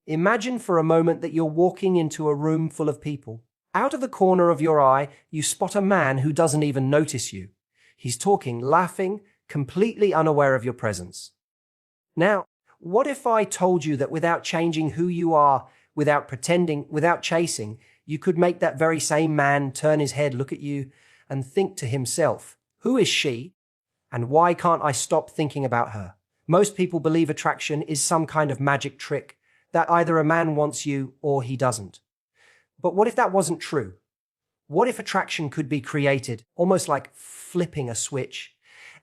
Imagine for a moment that you're walking into a room full of people. Out of the corner of your eye, you spot a man who doesn't even notice you. He's talking, laughing, completely unaware of your presence. Now, what if I told you that without changing who you are, without pretending, without chasing, you could make that very same man turn his head, look at you, and think to himself, who is she, and why can't I stop thinking about her? Most people believe attraction is some kind of magic trick, that either a man wants you or he doesn't. But what if that wasn't true? What if attraction could be created, almost like flipping a switch?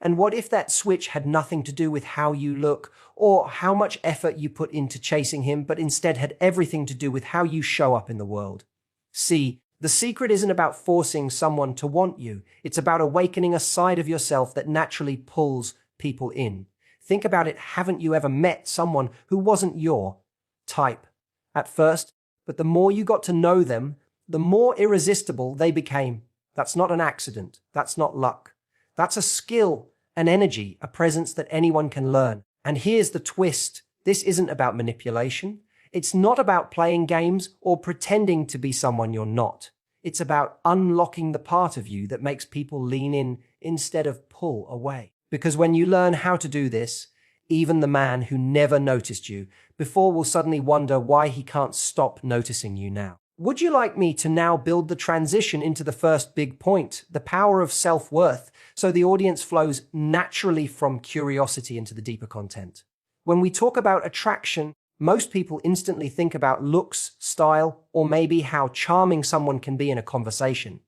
And what if that switch had nothing to do with how you look or how much effort you put into chasing him, but instead had everything to do with how you show up in the world? See, the secret isn't about forcing someone to want you. It's about awakening a side of yourself that naturally pulls people in. Think about it. Haven't you ever met someone who wasn't your type at first, but the more you got to know them, the more irresistible they became? That's not an accident. That's not luck. That's a skill, an energy, a presence that anyone can learn. And here's the twist. This isn't about manipulation. It's not about playing games or pretending to be someone you're not. It's about unlocking the part of you that makes people lean in instead of pull away. Because when you learn how to do this, even the man who never noticed you before will suddenly wonder why he can't stop noticing you now. Would you like me to now build the transition into the first big point, the power of self-worth, so the audience flows naturally from curiosity into the deeper content? When we talk about attraction, most people instantly think about looks, style, or maybe how charming someone can be in a conversation.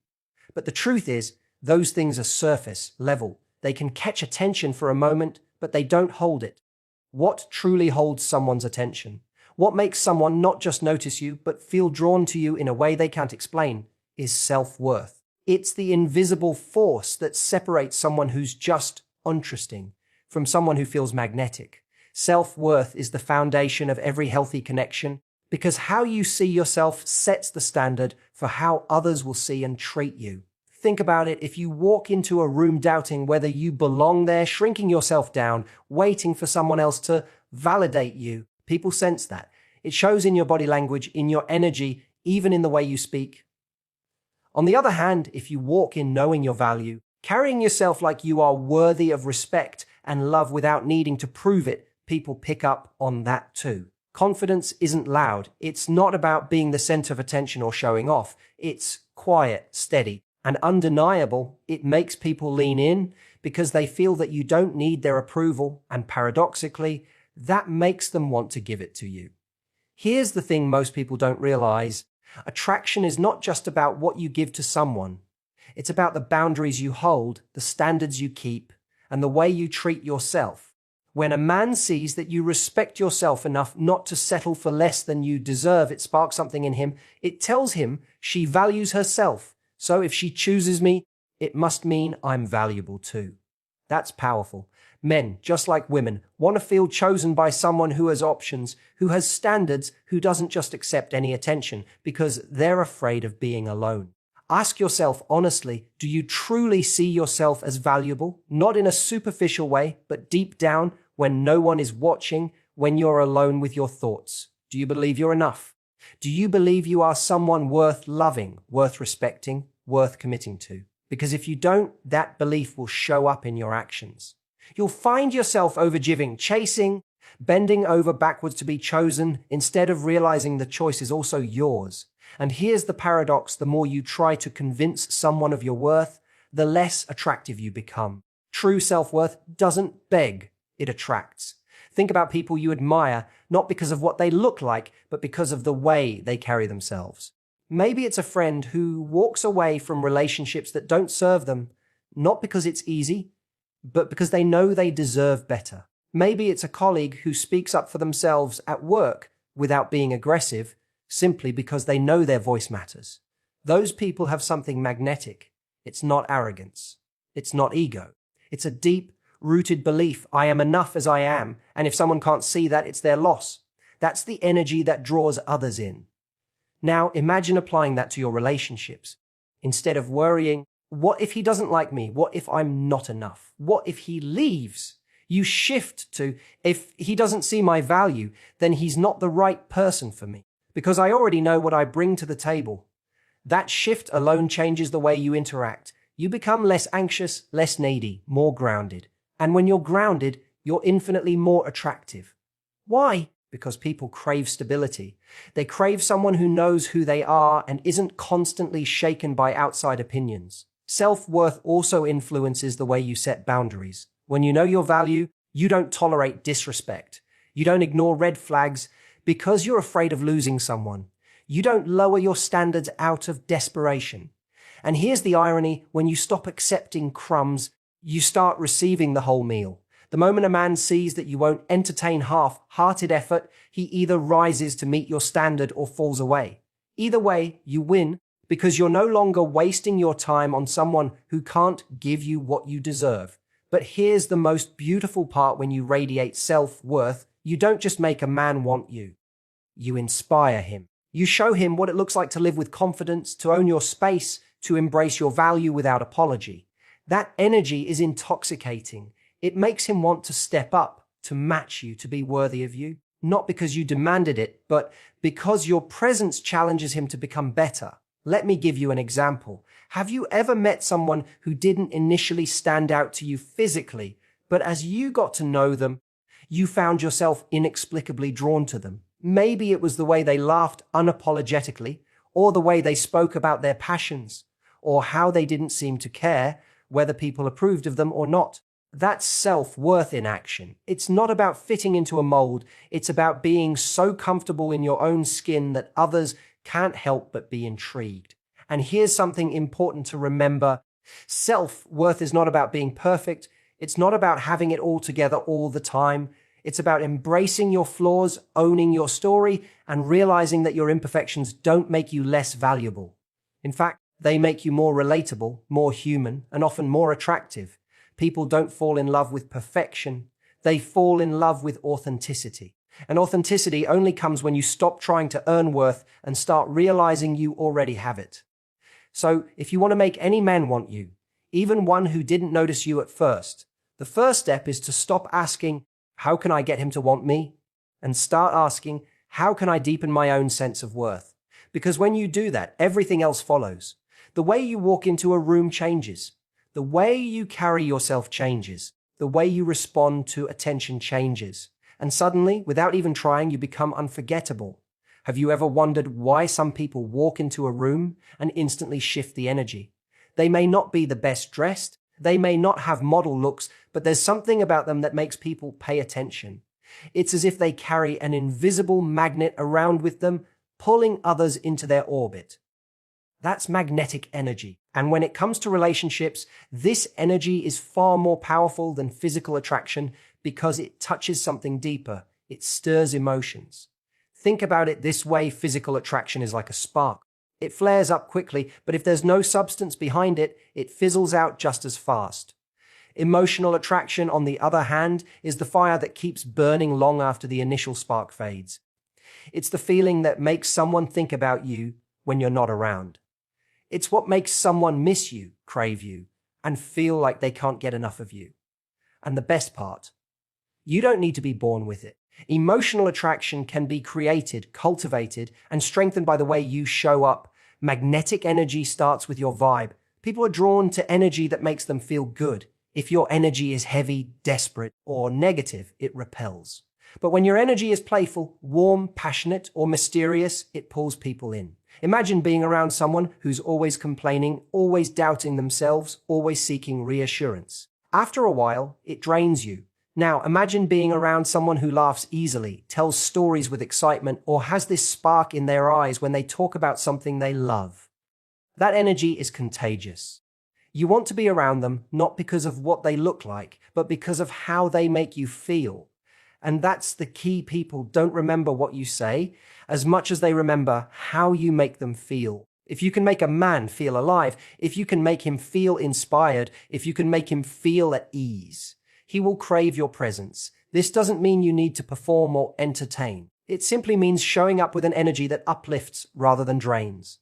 But the truth is, those things are surface level. They can catch attention for a moment, but they don't hold it. What truly holds someone's attention? What makes someone not just notice you, but feel drawn to you in a way they can't explain, is self-worth. It's the invisible force that separates someone who's just interesting from someone who feels magnetic. Self-worth is the foundation of every healthy connection, because how you see yourself sets the standard for how others will see and treat you. Think about it. If you walk into a room doubting whether you belong there, shrinking yourself down, waiting for someone else to validate you, people sense that. It shows in your body language, in your energy, even in the way you speak. On the other hand, if you walk in knowing your value, carrying yourself like you are worthy of respect and love without needing to prove it, people pick up on that too. Confidence isn't loud. It's not about being the center of attention or showing off. It's quiet, steady, and undeniable. It makes people lean in because they feel that you don't need their approval, and paradoxically, that makes them want to give it to you. Here's the thing most people don't realize. Attraction is not just about what you give to someone. It's about the boundaries you hold, the standards you keep, and the way you treat yourself. When a man sees that you respect yourself enough not to settle for less than you deserve, it sparks something in him. It tells him she values herself. So if she chooses me, it must mean I'm valuable too. That's powerful. Men, just like women, want to feel chosen by someone who has options, who has standards, who doesn't just accept any attention because they're afraid of being alone. Ask yourself honestly, do you truly see yourself as valuable? Not in a superficial way, but deep down, when no one is watching, when you're alone with your thoughts. Do you believe you're enough? Do you believe you are someone worth loving, worth respecting, worth committing to? Because if you don't, that belief will show up in your actions. You'll find yourself overgiving, chasing, bending over backwards to be chosen instead of realizing the choice is also yours. And here's the paradox: the more you try to convince someone of your worth, the less attractive you become. True self-worth doesn't beg, it attracts. Think about people you admire, not because of what they look like, but because of the way they carry themselves. Maybe it's a friend who walks away from relationships that don't serve them, not because it's easy, but because they know they deserve better. Maybe it's a colleague who speaks up for themselves at work without being aggressive, simply because they know their voice matters. Those people have something magnetic. It's not arrogance. It's not ego. It's a deep-rooted belief. I am enough as I am, and if someone can't see that, it's their loss. That's the energy that draws others in. Now, imagine applying that to your relationships. Instead of worrying, what if he doesn't like me? What if I'm not enough? What if he leaves? You shift to, if he doesn't see my value, then he's not the right person for me, because I already know what I bring to the table. That shift alone changes the way you interact. You become less anxious, less needy, more grounded. And when you're grounded, you're infinitely more attractive. Why? Because people crave stability. They crave someone who knows who they are and isn't constantly shaken by outside opinions. Self-worth also influences the way you set boundaries. When you know your value, you don't tolerate disrespect. You don't ignore red flags because you're afraid of losing someone. You don't lower your standards out of desperation. And here's the irony: when you stop accepting crumbs, you start receiving the whole meal. The moment a man sees that you won't entertain half-hearted effort, he either rises to meet your standard or falls away. Either way, you win, because you're no longer wasting your time on someone who can't give you what you deserve. But here's the most beautiful part: when you radiate self-worth, you don't just make a man want you. You inspire him. You show him what it looks like to live with confidence, to own your space, to embrace your value without apology. That energy is intoxicating. It makes him want to step up, to match you, to be worthy of you. Not because you demanded it, but because your presence challenges him to become better. Let me give you an example. Have you ever met someone who didn't initially stand out to you physically, but as you got to know them, you found yourself inexplicably drawn to them? Maybe it was the way they laughed unapologetically, or the way they spoke about their passions, or how they didn't seem to care whether people approved of them or not. That's self-worth in action. It's not about fitting into a mold. It's about being so comfortable in your own skin that others can't help but be intrigued. And here's something important to remember. Self-worth is not about being perfect. It's not about having it all together all the time. It's about embracing your flaws, owning your story, and realizing that your imperfections don't make you less valuable. In fact, they make you more relatable, more human, and often more attractive. People don't fall in love with perfection. They fall in love with authenticity. And authenticity only comes when you stop trying to earn worth and start realizing you already have it. So if you want to make any man want you, even one who didn't notice you at first, the first step is to stop asking, how can I get him to want me? And start asking, how can I deepen my own sense of worth? Because when you do that, everything else follows. The way you walk into a room changes. The way you carry yourself changes. The way you respond to attention changes. And suddenly, without even trying, you become unforgettable. Have you ever wondered why some people walk into a room and instantly shift the energy? They may not be the best dressed. They may not have model looks, but there's something about them that makes people pay attention. It's as if they carry an invisible magnet around with them, pulling others into their orbit. That's magnetic energy. And when it comes to relationships, this energy is far more powerful than physical attraction because it touches something deeper. It stirs emotions. Think about it this way: physical attraction is like a spark. It flares up quickly, but if there's no substance behind it, it fizzles out just as fast. Emotional attraction, on the other hand, is the fire that keeps burning long after the initial spark fades. It's the feeling that makes someone think about you when you're not around. It's what makes someone miss you, crave you, and feel like they can't get enough of you. And the best part, you don't need to be born with it. Emotional attraction can be created, cultivated, and strengthened by the way you show up. Magnetic energy starts with your vibe. People are drawn to energy that makes them feel good. If your energy is heavy, desperate, or negative, it repels. But when your energy is playful, warm, passionate, or mysterious, it pulls people in. Imagine being around someone who's always complaining, always doubting themselves, always seeking reassurance. After a while, it drains you. Now, imagine being around someone who laughs easily, tells stories with excitement, or has this spark in their eyes when they talk about something they love. That energy is contagious. You want to be around them not because of what they look like, but because of how they make you feel. And that's the key. People don't remember what you say as much as they remember how you make them feel. If you can make a man feel alive, if you can make him feel inspired, if you can make him feel at ease, he will crave your presence. This doesn't mean you need to perform or entertain. It simply means showing up with an energy that uplifts rather than drains.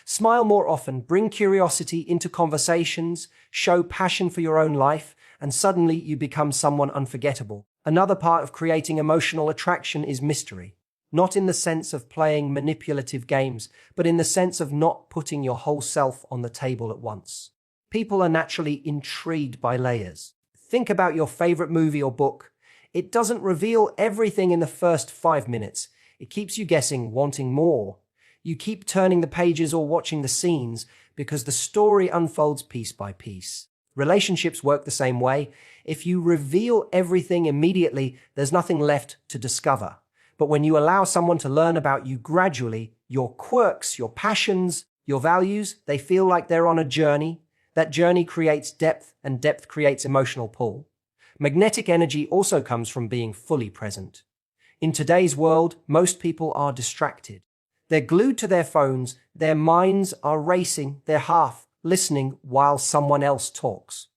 Smile more often, bring curiosity into conversations, show passion for your own life, and suddenly you become someone unforgettable. Another part of creating emotional attraction is mystery. Not in the sense of playing manipulative games, but in the sense of not putting your whole self on the table at once. People are naturally intrigued by layers. Think about your favorite movie or book. It doesn't reveal everything in the first 5 minutes. It keeps you guessing, wanting more. You keep turning the pages or watching the scenes because the story unfolds piece by piece. Relationships work the same way. If you reveal everything immediately, there's nothing left to discover. But when you allow someone to learn about you gradually, your quirks, your passions, your values, they feel like they're on a journey. That journey creates depth, and depth creates emotional pull. Magnetic energy also comes from being fully present. In today's world, most people are distracted. They're glued to their phones, their minds are racing, they're half listening while someone else talks.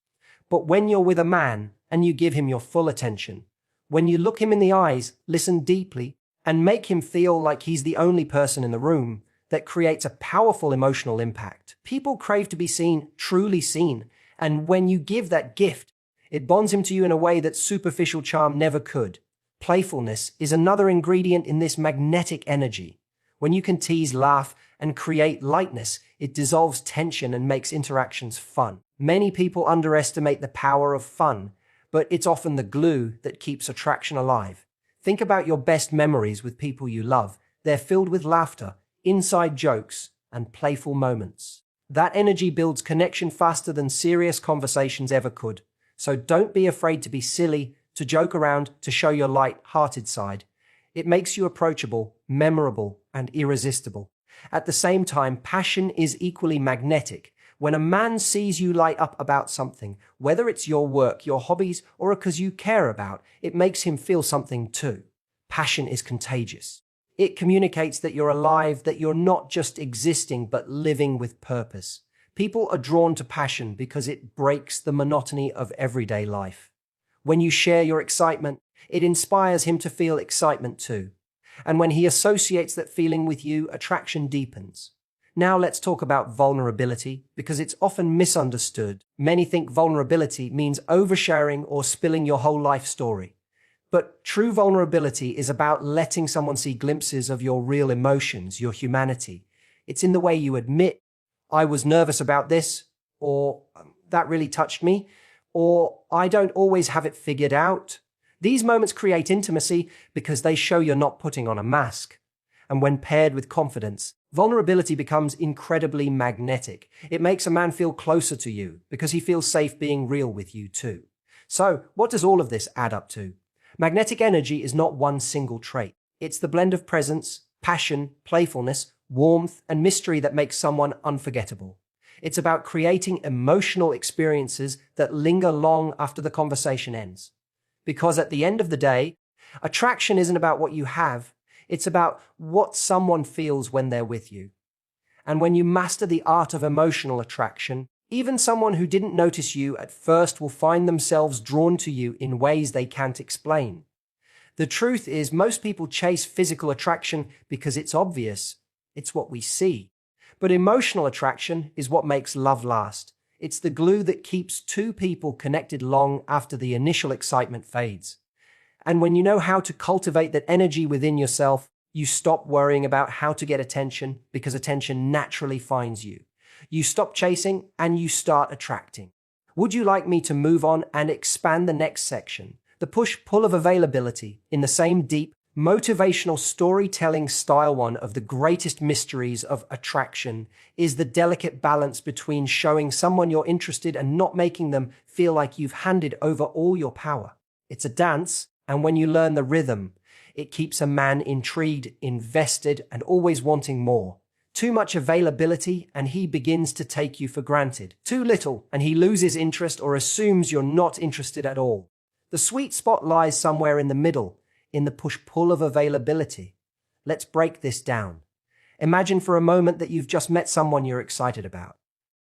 But when you're with a man and you give him your full attention, when you look him in the eyes, listen deeply, and make him feel like he's the only person in the room, that creates a powerful emotional impact. People crave to be seen, truly seen, and when you give that gift, it bonds him to you in a way that superficial charm never could. Playfulness is another ingredient in this magnetic energy. When you can tease, laugh, and create lightness, it dissolves tension and makes interactions fun. Many people underestimate the power of fun, but it's often the glue that keeps attraction alive. Think about your best memories with people you love. They're filled with laughter, inside jokes, and playful moments. That energy builds connection faster than serious conversations ever could. So don't be afraid to be silly, to joke around, to show your light-hearted side. It makes you approachable, memorable, and irresistible. At the same time, passion is equally magnetic. When a man sees you light up about something, whether it's your work, your hobbies, or a cause you care about, it makes him feel something too. Passion is contagious. It communicates that you're alive, that you're not just existing, but living with purpose. People are drawn to passion because it breaks the monotony of everyday life. When you share your excitement, it inspires him to feel excitement too. And when he associates that feeling with you, attraction deepens. Now let's talk about vulnerability, because it's often misunderstood. Many think vulnerability means oversharing or spilling your whole life story. But true vulnerability is about letting someone see glimpses of your real emotions, your humanity. It's in the way you admit, I was nervous about this, or that really touched me, or I don't always have it figured out. These moments create intimacy because they show you're not putting on a mask. And when paired with confidence, vulnerability becomes incredibly magnetic. It makes a man feel closer to you because he feels safe being real with you too. So, what does all of this add up to? Magnetic energy is not one single trait. It's the blend of presence, passion, playfulness, warmth, and mystery that makes someone unforgettable. It's about creating emotional experiences that linger long after the conversation ends. Because at the end of the day, attraction isn't about what you have, it's about what someone feels when they're with you. And when you master the art of emotional attraction, even someone who didn't notice you at first will find themselves drawn to you in ways they can't explain. The truth is, most people chase physical attraction because it's obvious. It's what we see. But emotional attraction is what makes love last. It's the glue that keeps two people connected long after the initial excitement fades. And when you know how to cultivate that energy within yourself, you stop worrying about how to get attention because attention naturally finds you. You stop chasing and you start attracting. Would you like me to move on and expand the next section? The push-pull of availability in the same deep, motivational storytelling style. One of the greatest mysteries of attraction is the delicate balance between showing someone you're interested and not making them feel like you've handed over all your power. It's a dance, and when you learn the rhythm, it keeps a man intrigued, invested, and always wanting more. Too much availability, and he begins to take you for granted. Too little, and he loses interest or assumes you're not interested at all. The sweet spot lies somewhere in the middle, in the push-pull of availability. Let's break this down. Imagine for a moment that you've just met someone you're excited about.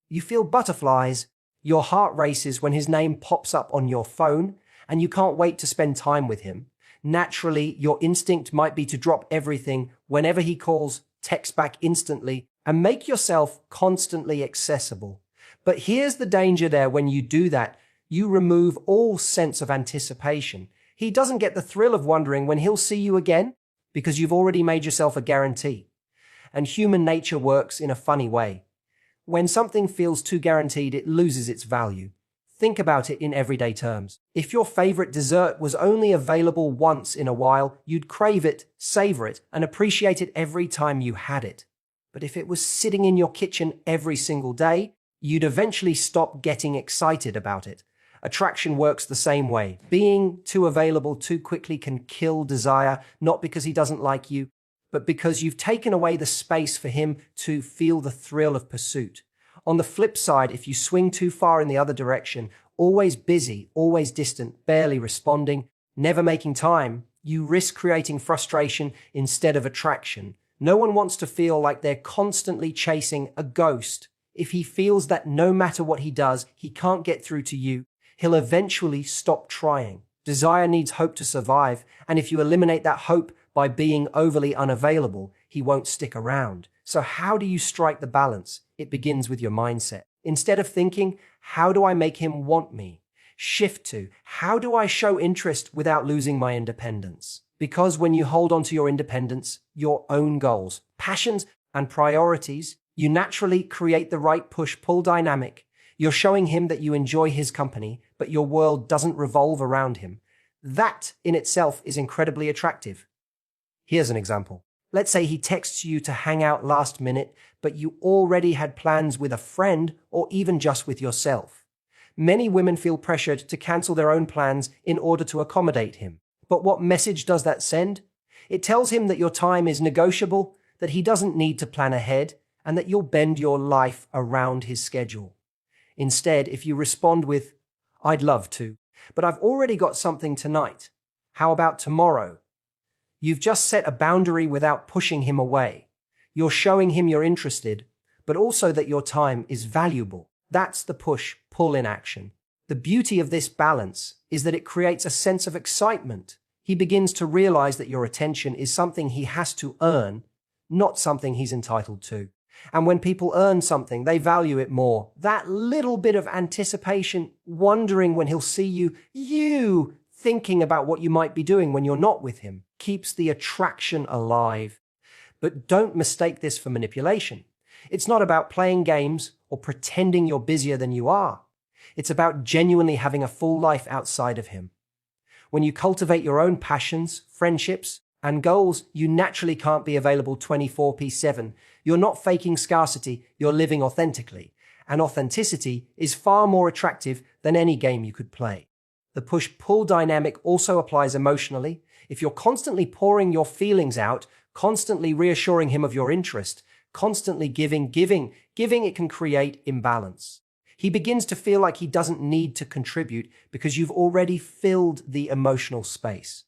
You feel butterflies, your heart races when his name pops up on your phone, and you can't wait to spend time with him. Naturally, your instinct might be to drop everything whenever he calls, text back instantly, and make yourself constantly accessible. But here's the danger there: when you do that, You remove all sense of anticipation. He doesn't get the thrill of wondering when he'll see you again because you've already made yourself a guarantee. And human nature works in a funny way. When something feels too guaranteed, it loses its value. Think about it in everyday terms. If your favorite dessert was only available once in a while, you'd crave it, savor it, and appreciate it every time you had it. But if it was sitting in your kitchen every single day, you'd eventually stop getting excited about it. Attraction works the same way. Being too available too quickly can kill desire, not because he doesn't like you, but because you've taken away the space for him to feel the thrill of pursuit. On the flip side, if you swing too far in the other direction, always busy, always distant, barely responding, never making time, you risk creating frustration instead of attraction. No one wants to feel like they're constantly chasing a ghost. If he feels that no matter what he does, he can't get through to you, he'll eventually stop trying. Desire needs hope to survive, and if you eliminate that hope by being overly unavailable, he won't stick around. So how do you strike the balance? It begins with your mindset. Instead of thinking, how do I make him want me? Shift to, how do I show interest without losing my independence? Because when you hold on to your independence, your own goals, passions, and priorities, you naturally create the right push-pull dynamic. You're showing him that you enjoy his company, but your world doesn't revolve around him. That in itself is incredibly attractive. Here's an example. Let's say he texts you to hang out last minute, but you already had plans with a friend or even just with yourself. Many women feel pressured to cancel their own plans in order to accommodate him. But what message does that send? It tells him that your time is negotiable, that he doesn't need to plan ahead, and that you'll bend your life around his schedule. Instead, if you respond with, I'd love to, but I've already got something tonight. How about tomorrow? You've just set a boundary without pushing him away. You're showing him you're interested, but also that your time is valuable. That's the push-pull in action. The beauty of this balance is that it creates a sense of excitement. He begins to realize that your attention is something he has to earn, not something he's entitled to. And when people earn something, they value it more. That little bit of anticipation, wondering when he'll see you thinking about what you might be doing when you're not with him, keeps the attraction alive. But don't mistake this for manipulation. It's not about playing games or pretending you're busier than you are. It's about genuinely having a full life outside of him. When you cultivate your own passions, friendships, and goals, you naturally can't be available 24/7. You're not faking scarcity, you're living authentically. And authenticity is far more attractive than any game you could play. The push-pull dynamic also applies emotionally. If you're constantly pouring your feelings out, constantly reassuring him of your interest, constantly giving, it can create imbalance. He begins to feel like he doesn't need to contribute because you've already filled the emotional space.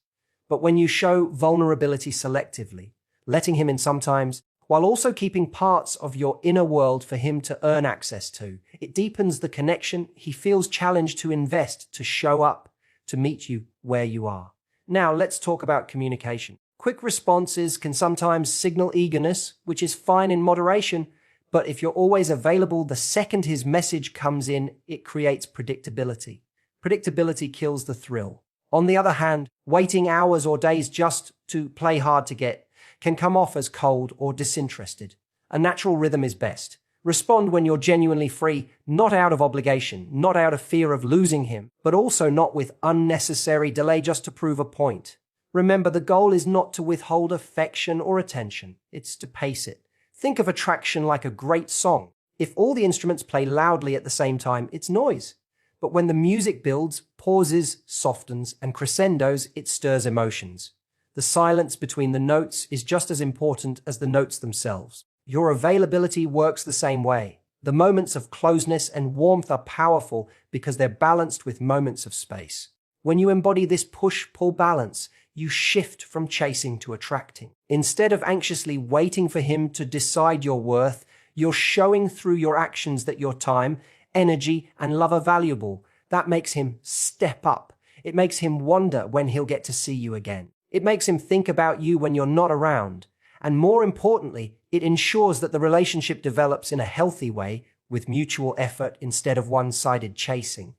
But when you show vulnerability selectively, letting him in sometimes, while also keeping parts of your inner world for him to earn access to, it deepens the connection. He feels challenged to invest, to show up, to meet you where you are. Now let's talk about communication. Quick responses can sometimes signal eagerness, which is fine in moderation, but if you're always available the second his message comes in, it creates predictability. Predictability kills the thrill. On the other hand, waiting hours or days just to play hard to get can come off as cold or disinterested. A natural rhythm is best. Respond when you're genuinely free, not out of obligation, not out of fear of losing him, but also not with unnecessary delay just to prove a point. Remember, the goal is not to withhold affection or attention. It's to pace it. Think of attraction like a great song. If all the instruments play loudly at the same time, it's noise. But when the music builds, pauses, softens, and crescendos, it stirs emotions. The silence between the notes is just as important as the notes themselves. Your availability works the same way. The moments of closeness and warmth are powerful because they're balanced with moments of space. When you embody this push-pull balance, you shift from chasing to attracting. Instead of anxiously waiting for him to decide your worth, you're showing through your actions that your time, energy, and love are valuable. That makes him step up. It makes him wonder when he'll get to see you again. It makes him think about you when you're not around. And more importantly, it ensures that the relationship develops in a healthy way with mutual effort instead of one-sided chasing.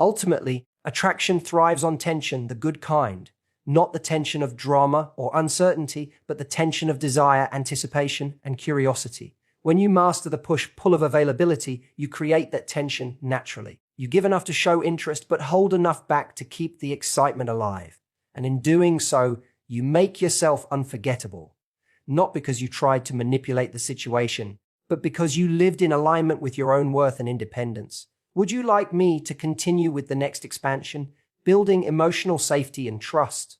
Ultimately, attraction thrives on tension, the good kind, not the tension of drama or uncertainty, but the tension of desire, anticipation, and curiosity. When you master the push-pull of availability, you create that tension naturally. You give enough to show interest, but hold enough back to keep the excitement alive. And in doing so, you make yourself unforgettable. Not because you tried to manipulate the situation, but because you lived in alignment with your own worth and independence. Would you like me to continue with the next expansion, building emotional safety and trust?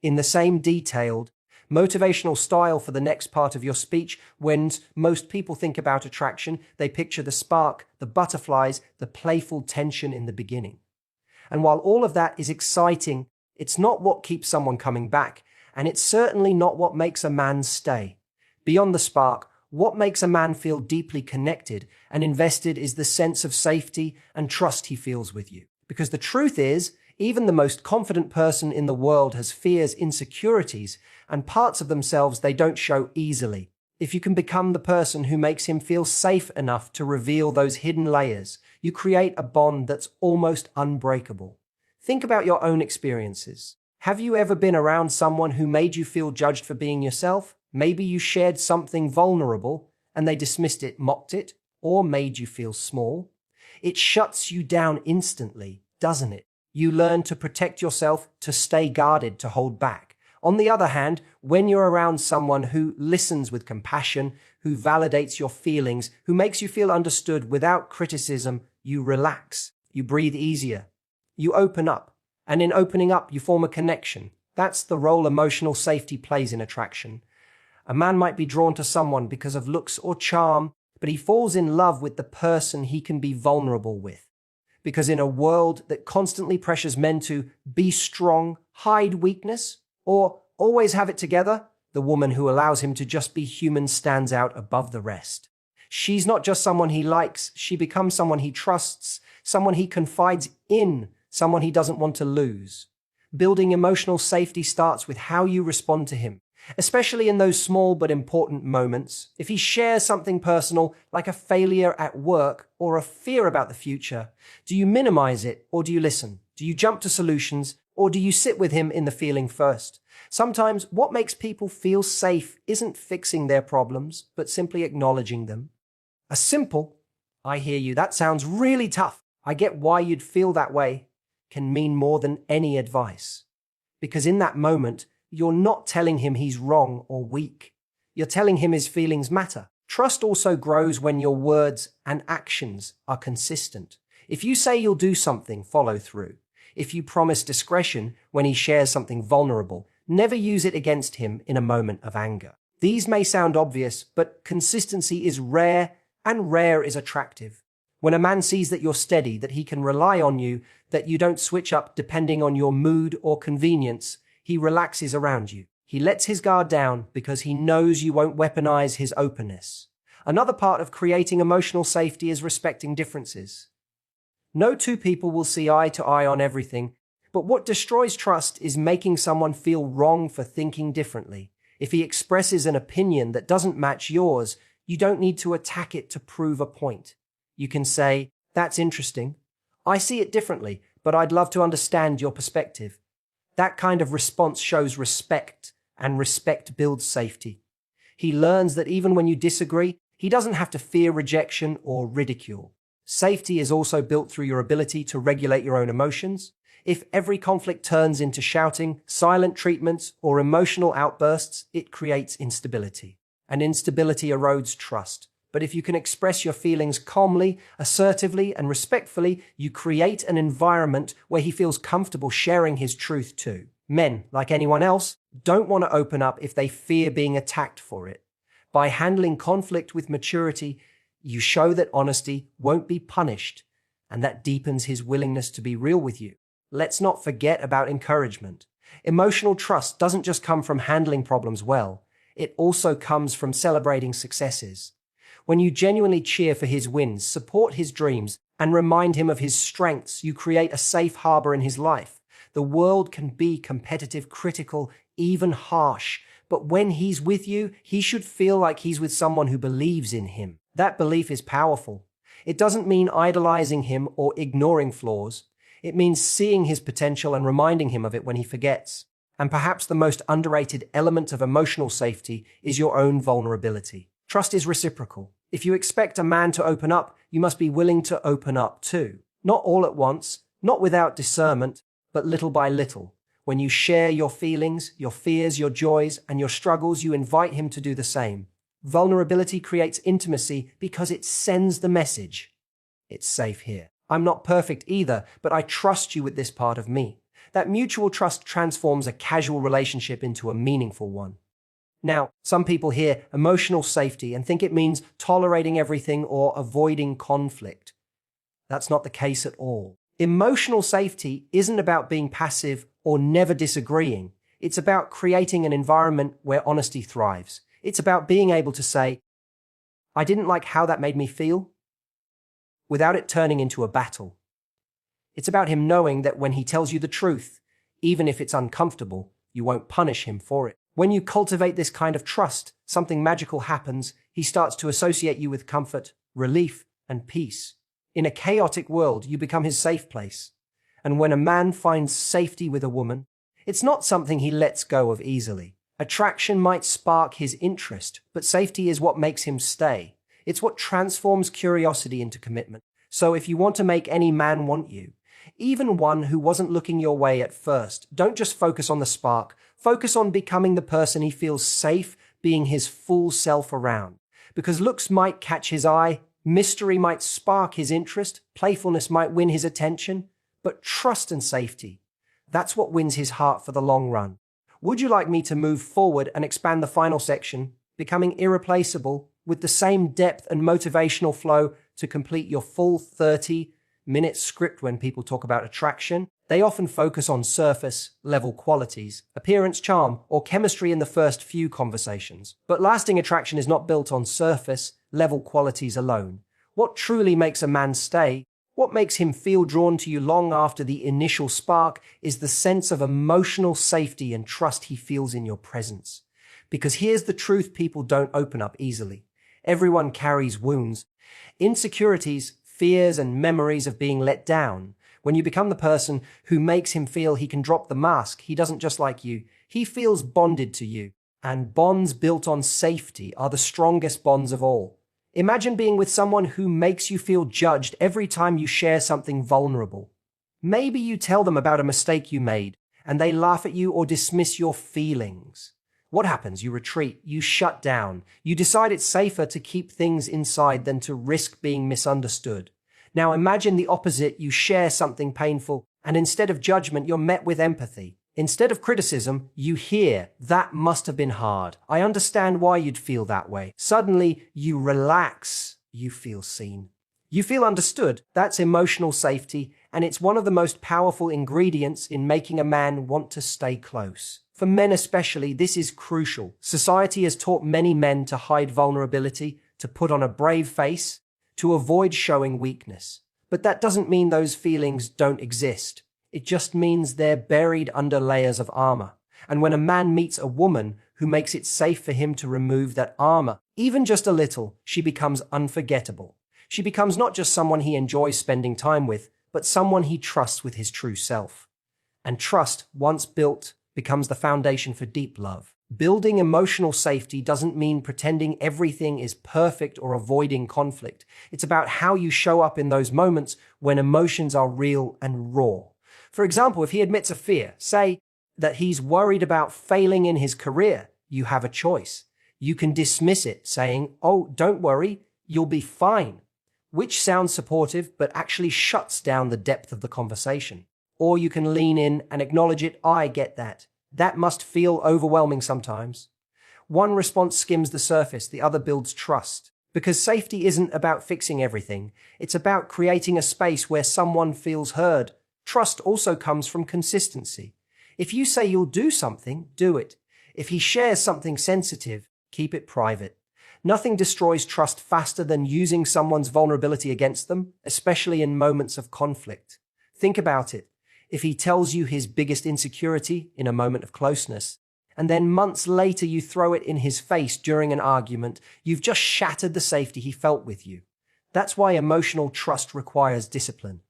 In the same detailed, motivational style for the next part of your speech, when most people think about attraction, they picture the spark, the butterflies, the playful tension in the beginning. And while all of that is exciting, it's not what keeps someone coming back, and it's certainly not what makes a man stay. Beyond the spark, what makes a man feel deeply connected and invested is the sense of safety and trust he feels with you. Because the truth is, even the most confident person in the world has fears, insecurities, and parts of themselves they don't show easily. If you can become the person who makes him feel safe enough to reveal those hidden layers, you create a bond that's almost unbreakable. Think about your own experiences. Have you ever been around someone who made you feel judged for being yourself? Maybe you shared something vulnerable and they dismissed it, mocked it, or made you feel small. It shuts you down instantly, doesn't it? You learn to protect yourself, to stay guarded, to hold back. On the other hand, when you're around someone who listens with compassion, who validates your feelings, who makes you feel understood without criticism, you relax, you breathe easier, you open up. And in opening up, you form a connection. That's the role emotional safety plays in attraction. A man might be drawn to someone because of looks or charm, but he falls in love with the person he can be vulnerable with. Because in a world that constantly pressures men to be strong, hide weakness, or always have it together, the woman who allows him to just be human stands out above the rest. She's not just someone he likes, she becomes someone he trusts, someone he confides in, someone he doesn't want to lose. Building emotional safety starts with how you respond to him, especially in those small but important moments. If he shares something personal, like a failure at work or a fear about the future, do you minimize it or do you listen? Do you jump to solutions or do you sit with him in the feeling first? Sometimes what makes people feel safe isn't fixing their problems, but simply acknowledging them. A simple, "I hear you, that sounds really tough. I get why you'd feel that way," can mean more than any advice. Because in that moment, you're not telling him he's wrong or weak. You're telling him his feelings matter. Trust also grows when your words and actions are consistent. If you say you'll do something, follow through. If you promise discretion when he shares something vulnerable, never use it against him in a moment of anger. These may sound obvious, but consistency is rare, and rare is attractive. When a man sees that you're steady, that he can rely on you, that you don't switch up depending on your mood or convenience, he relaxes around you. He lets his guard down because he knows you won't weaponize his openness. Another part of creating emotional safety is respecting differences. No two people will see eye to eye on everything, but what destroys trust is making someone feel wrong for thinking differently. If he expresses an opinion that doesn't match yours, you don't need to attack it to prove a point. You can say, "That's interesting. I see it differently, but I'd love to understand your perspective." That kind of response shows respect, and respect builds safety. He learns that even when you disagree, he doesn't have to fear rejection or ridicule. Safety is also built through your ability to regulate your own emotions. If every conflict turns into shouting, silent treatments, or emotional outbursts, it creates instability. And instability erodes trust. But if you can express your feelings calmly, assertively, and respectfully, you create an environment where he feels comfortable sharing his truth too. Men, like anyone else, don't want to open up if they fear being attacked for it. By handling conflict with maturity, you show that honesty won't be punished, and that deepens his willingness to be real with you. Let's not forget about encouragement. Emotional trust doesn't just come from handling problems well, it also comes from celebrating successes. When you genuinely cheer for his wins, support his dreams, and remind him of his strengths, you create a safe harbor in his life. The world can be competitive, critical, even harsh, but when he's with you, he should feel like he's with someone who believes in him. That belief is powerful. It doesn't mean idolizing him or ignoring flaws. It means seeing his potential and reminding him of it when he forgets. And perhaps the most underrated element of emotional safety is your own vulnerability. Trust is reciprocal. If you expect a man to open up, you must be willing to open up too. Not all at once, not without discernment, but little by little. When you share your feelings, your fears, your joys, and your struggles, you invite him to do the same. Vulnerability creates intimacy because it sends the message. It's safe here. I'm not perfect either, but I trust you with this part of me. That mutual trust transforms a casual relationship into a meaningful one. Now, some people hear emotional safety and think it means tolerating everything or avoiding conflict. That's not the case at all. Emotional safety isn't about being passive or never disagreeing. It's about creating an environment where honesty thrives. It's about being able to say, I didn't like how that made me feel, without it turning into a battle. It's about him knowing that when he tells you the truth, even if it's uncomfortable, you won't punish him for it. When you cultivate this kind of trust, something magical happens. He starts to associate you with comfort, relief, and peace. In a chaotic world, you become his safe place. And when a man finds safety with a woman, it's not something he lets go of easily. Attraction might spark his interest, but safety is what makes him stay. It's what transforms curiosity into commitment. So if you want to make any man want you, even one who wasn't looking your way at first, don't just focus on the spark. Focus on becoming the person he feels safe being his full self around. Because looks might catch his eye, mystery might spark his interest, playfulness might win his attention, but trust and safety, that's what wins his heart for the long run. Would you like me to move forward and expand the final section, becoming irreplaceable, with the same depth and motivational flow to complete your full 30-minute script? When people talk about attraction, they often focus on surface-level qualities, appearance, charm, or chemistry in the first few conversations. But lasting attraction is not built on surface-level qualities alone. What truly makes a man stay, what makes him feel drawn to you long after the initial spark, is the sense of emotional safety and trust he feels in your presence. Because here's the truth people don't open up easily. Everyone carries wounds, insecurities, fears, and memories of being let down. When you become the person who makes him feel he can drop the mask, he doesn't just like you, he feels bonded to you. And bonds built on safety are the strongest bonds of all. Imagine being with someone who makes you feel judged every time you share something vulnerable. Maybe you tell them about a mistake you made, and they laugh at you or dismiss your feelings. What happens? You retreat, you shut down, you decide it's safer to keep things inside than to risk being misunderstood. Now imagine the opposite. You share something painful, and instead of judgment, you're met with empathy. Instead of criticism, you hear, that must have been hard. I understand why you'd feel that way. Suddenly, you relax. You feel seen. You feel understood. That's emotional safety, and it's one of the most powerful ingredients in making a man want to stay close. For men especially, this is crucial. Society has taught many men to hide vulnerability, to put on a brave face, to avoid showing weakness. But that doesn't mean those feelings don't exist. It just means they're buried under layers of armor. And when a man meets a woman who makes it safe for him to remove that armor, even just a little, she becomes unforgettable. She becomes not just someone he enjoys spending time with, but someone he trusts with his true self. And trust, once built, becomes the foundation for deep love. Building emotional safety doesn't mean pretending everything is perfect or avoiding conflict. It's about how you show up in those moments when emotions are real and raw. For example, if he admits a fear, say that he's worried about failing in his career, you have a choice. You can dismiss it, saying, "Oh, don't worry, you'll be fine," which sounds supportive but actually shuts down the depth of the conversation. Or you can lean in and acknowledge it. "I get that. That must feel overwhelming sometimes." One response skims the surface, the other builds trust. Because safety isn't about fixing everything. It's about creating a space where someone feels heard. Trust also comes from consistency. If you say you'll do something, do it. If he shares something sensitive, keep it private. Nothing destroys trust faster than using someone's vulnerability against them, especially in moments of conflict. Think about it. If he tells you his biggest insecurity in a moment of closeness, and then months later you throw it in his face during an argument, you've just shattered the safety he felt with you. That's why emotional trust requires discipline.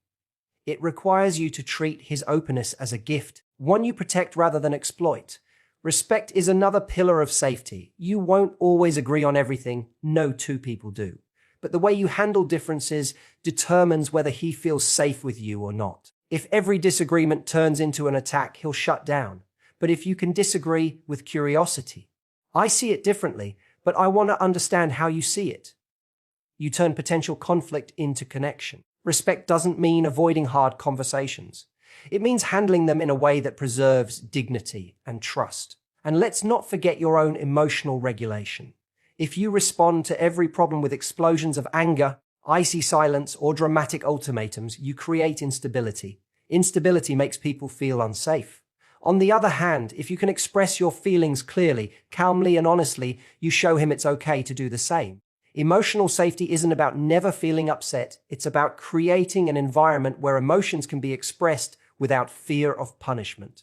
It requires you to treat his openness as a gift, one you protect rather than exploit. Respect is another pillar of safety. You won't always agree on everything. No two people do. But the way you handle differences determines whether he feels safe with you or not. If every disagreement turns into an attack, he'll shut down. But if you can disagree with curiosity, I see it differently, but I want to understand how you see it. You turn potential conflict into connection. Respect doesn't mean avoiding hard conversations. It means handling them in a way that preserves dignity and trust. And let's not forget your own emotional regulation. If you respond to every problem with explosions of anger, icy silence, or dramatic ultimatums, you create instability. Instability makes people feel unsafe. On the other hand, if you can express your feelings clearly, calmly, and honestly, you show him it's okay to do the same. Emotional safety isn't about never feeling upset. It's about creating an environment where emotions can be expressed without fear of punishment.